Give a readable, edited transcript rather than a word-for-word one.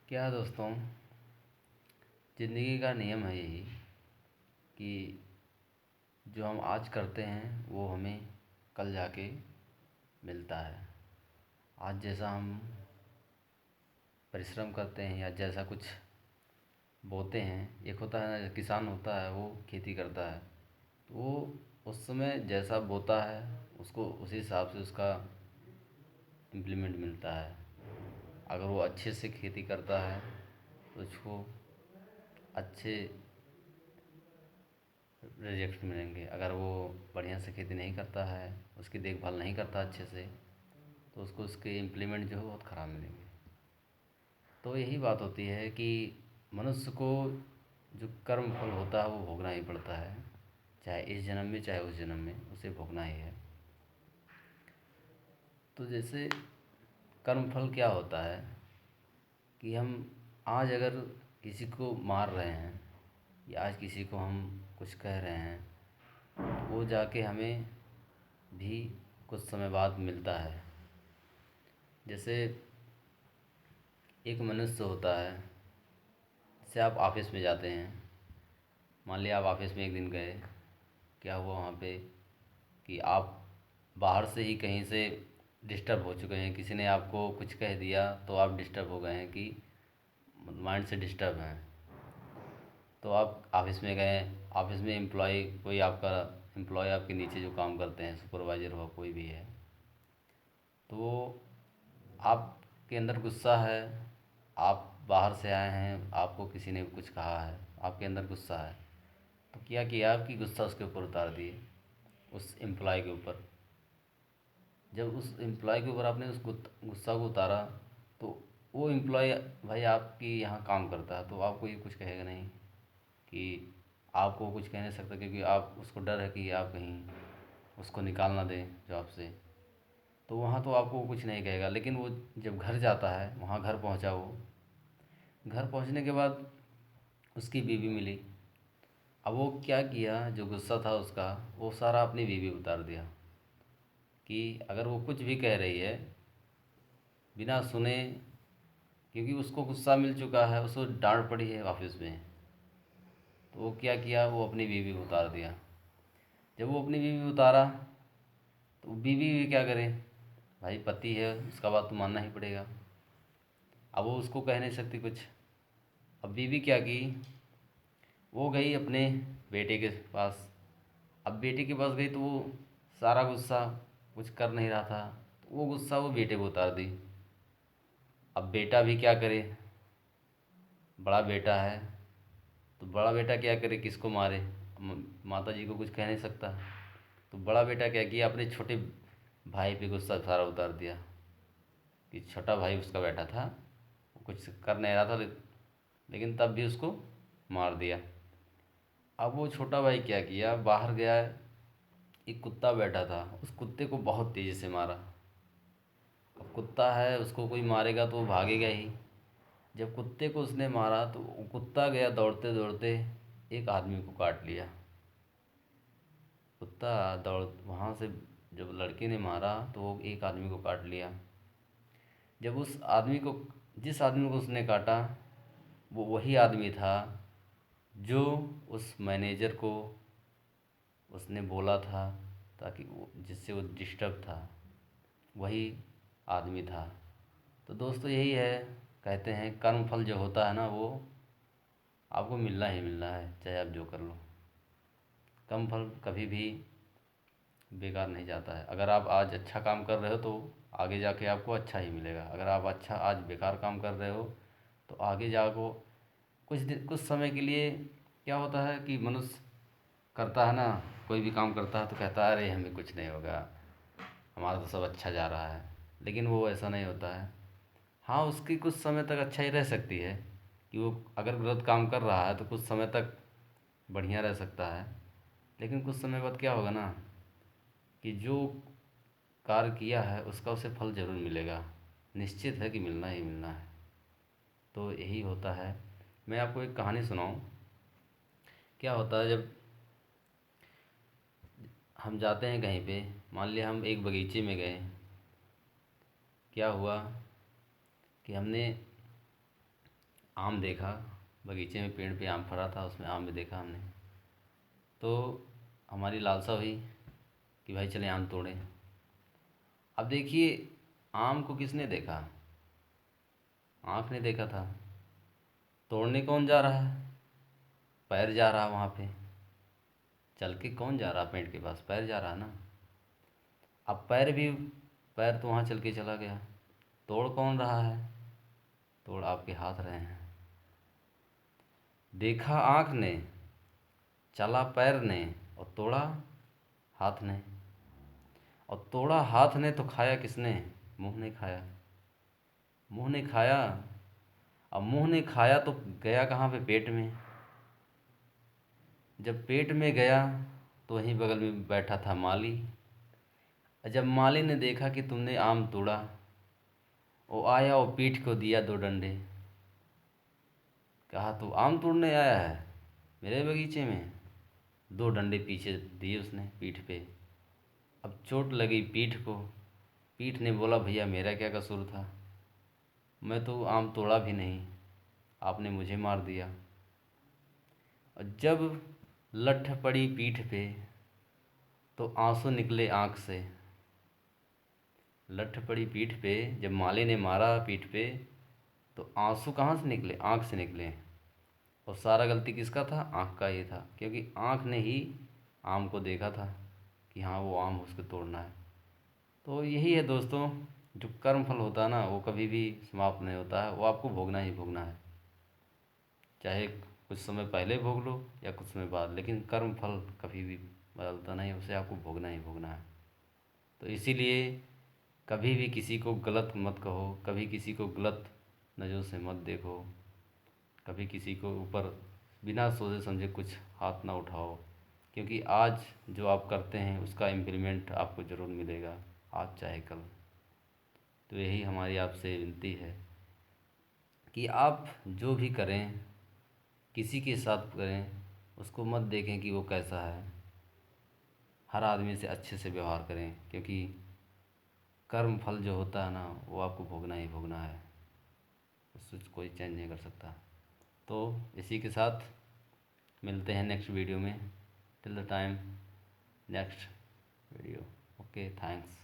क्या दोस्तों, ज़िंदगी का नियम है यही कि जो हम आज करते हैं वो हमें कल जाके मिलता है। आज जैसा हम परिश्रम करते हैं या जैसा कुछ बोते हैं, एक होता है ना, किसान होता है वो खेती करता है, तो वो उस समय जैसा बोता है उसको उसी हिसाब से उसका इम्प्लीमेंट मिलता है। अगर वो अच्छे से खेती करता है तो उसको अच्छे रिजेक्ट मिलेंगे। अगर वो बढ़िया से खेती नहीं करता है, उसकी देखभाल नहीं करता अच्छे से, तो उसको उसके इम्प्लीमेंट जो है बहुत ख़राब मिलेंगे। तो यही बात होती है कि मनुष्य को जो कर्म फल होता है वो भोगना ही पड़ता है, चाहे इस जन्म में चाहे उस जन्म में उसे भोगना ही है। तो जैसे कर्म फल क्या होता है कि हम आज अगर किसी को मार रहे हैं या आज किसी को हम कुछ कह रहे हैं, तो वो जाके हमें भी कुछ समय बाद मिलता है। जैसे एक मनुष्य होता है, जैसे आप ऑफिस में जाते हैं, मान लिया आप ऑफिस में एक दिन गए, क्या हुआ वहाँ पे कि आप बाहर से ही कहीं से डिस्टर्ब हो चुके हैं, किसी ने आपको कुछ कह दिया तो आप डिस्टर्ब हो गए हैं कि माइंड से डिस्टर्ब हैं। तो आप ऑफिस में गए, ऑफिस में कोई आपका एम्प्लॉय आपके नीचे जो काम करते हैं, सुपरवाइज़र हो कोई भी है, तो आपके अंदर गुस्सा है, आप बाहर से आए हैं, आपको किसी ने कुछ कहा है, आपके अंदर गुस्सा है, तो क्या किया कि गुस्सा उसके ऊपर उतार दिए, उस एम्प्लॉय के ऊपर। जब उस एम्प्लॉय के ऊपर आपने उस गुस्सा को उतारा, तो वो एम्प्लॉय भाई आपकी यहाँ काम करता है, तो आपको ये कुछ कहेगा नहीं कि आपको कुछ कह नहीं सकता, क्योंकि आप उसको डर है कि आप कहीं उसको निकाल ना दें जॉब से। तो वहाँ तो आपको कुछ नहीं कहेगा। लेकिन वो जब घर जाता है, वहाँ घर पहुँचा, वो घर पहुँचने के बाद उसकी बीवी मिली। अब वो क्या किया, जो गुस्सा था उसका वो सारा अपनी बीवी पे उतार दिया कि अगर वो कुछ भी कह रही है बिना सुने, क्योंकि उसको गुस्सा मिल चुका है, उसको डांट पड़ी है ऑफिस में, तो वो क्या किया, वो अपनी बीवी पे उतार दिया। जब वो अपनी बीवी पे उतारा, तो बीवी भी क्या करे, भाई पति है उसका बात तो मानना ही पड़ेगा। अब वो उसको कह नहीं सकती कुछ। अब बीवी क्या की, वो गई अपने बेटे के पास। अब बेटे के पास गई तो वो सारा गुस्सा, कुछ कर नहीं रहा था, तो वो गुस्सा वो बेटे को उतार दी। अब बेटा भी क्या करे, बड़ा बेटा है, तो बड़ा बेटा क्या करे, किसको मारे, माता जी को कुछ कह नहीं सकता। तो बड़ा बेटा क्या किया, अपने छोटे भाई पे गुस्सा सारा उतार दिया कि छोटा भाई उसका बेटा था, वो कुछ कर नहीं रहा था, लेकिन तब भी उसको मार दिया। अब वो छोटा भाई क्या किया, बाहर गया, एक कुत्ता बैठा था, उस कुत्ते को बहुत तेज़ी से मारा। अब कुत्ता है, उसको कोई मारेगा तो वो भागेगा ही। जब कुत्ते को उसने मारा तो वो कुत्ता गया दौड़ते दौड़ते, एक आदमी को काट लिया। कुत्ता दौड़ वहाँ से, जब लड़के ने मारा तो वो एक आदमी को काट लिया। जब उस आदमी को, जिस आदमी को उसने काटा, वो वही आदमी था जो उस मैनेजर को उसने बोला था, ताकि वो, जिससे वो डिस्टर्ब था, वही आदमी था। तो दोस्तों यही है, कहते हैं कर्म फल जो होता है ना, वो आपको मिलना ही मिलना है, चाहे आप जो कर लो। कर्म फल कभी भी बेकार नहीं जाता है। अगर आप आज अच्छा काम कर रहे हो तो आगे जाके आपको अच्छा ही मिलेगा। अगर आप अच्छा आज बेकार काम कर रहे हो तो आगे जाको कुछ समय के लिए क्या होता है कि मनुष्य करता है ना, कोई भी काम करता है तो कहता है अरे हमें कुछ नहीं होगा, हमारा तो सब अच्छा जा रहा है। लेकिन वो ऐसा नहीं होता है। हाँ, उसकी कुछ समय तक अच्छाई रह सकती है कि वो अगर गलत काम कर रहा है तो कुछ समय तक बढ़िया रह सकता है। लेकिन कुछ समय बाद क्या होगा ना, कि जो कार्य किया है उसका उसे फल ज़रूर मिलेगा, निश्चित है कि मिलना ही मिलना है। तो यही होता है। मैं आपको एक कहानी सुनाऊं। क्या होता है, जब हम जाते हैं कहीं पे, मान लिया हम एक बगीचे में गए, क्या हुआ कि हमने आम देखा, बगीचे में पेड़ पे आम फरा था, उसमें आम भी देखा हमने। तो हमारी लालसा हुई कि भाई चलें आम तोड़ें। अब देखिए, आम को किसने देखा? आँख ने देखा था। तोड़ने कौन जा रहा है? पैर जा रहा वहाँ पे। चल के कौन जा रहा पेड़ के पास? पैर जा रहा ना। अब पैर तो वहाँ चल के चला गया। तोड़ कौन रहा है? तोड़ आपके हाथ रहे हैं। देखा आँख ने, चला पैर ने, और तोड़ा हाथ ने। और तोड़ा हाथ ने तो खाया किसने? मुंह ने खाया। मुंह ने खाया। अब मुंह ने खाया तो गया कहाँ पे? पेट में। जब पेट में गया तो वहीं बगल में बैठा था माली। और जब माली ने देखा कि तुमने आम तोड़ा, वो आया और पीठ को दिया 2 डंडे। कहा तू आम तोड़ने आया है मेरे बगीचे में? 2 डंडे पीछे दिए उसने पीठ पे। अब चोट लगी पीठ को। पीठ ने बोला भैया मेरा क्या कसूर था? मैं तो आम तोड़ा भी नहीं, आपने मुझे मार दिया। और जब लठ पड़ी पीठ पे तो आंसू निकले आँख से। लठ पड़ी पीठ पे, जब माली ने मारा पीठ पे, तो आंसू कहाँ से निकले? आँख से निकले। और सारा गलती किसका था? आँख का ही था, क्योंकि आँख ने ही आम को देखा था कि हाँ वो आम उसको तोड़ना है। तो यही है दोस्तों, जो कर्म फल होता है ना, वो कभी भी समाप्त नहीं होता है, वो आपको भोगना ही भोगना है। चाहे कुछ समय पहले भोग लो या कुछ समय बाद, लेकिन कर्म फल कभी भी बदलता नहीं, उसे आपको भोगना ही भोगना है। तो इसीलिए कभी भी किसी को गलत मत कहो, कभी किसी को गलत नज़रों से मत देखो, कभी किसी को ऊपर बिना सोचे समझे कुछ हाथ ना उठाओ, क्योंकि आज जो आप करते हैं उसका इम्प्लीमेंट आपको ज़रूर मिलेगा, आज चाहे कल। तो यही हमारी आपसे विनती है कि आप जो भी करें, किसी के साथ करें, उसको मत देखें कि वो कैसा है। हर आदमी से अच्छे से व्यवहार करें, क्योंकि कर्म फल जो होता है ना, वो आपको भोगना ही भोगना है, उससे कोई चेंज नहीं कर सकता। तो इसी के साथ मिलते हैं नेक्स्ट वीडियो में। Till the time, next video. Okay, thanks.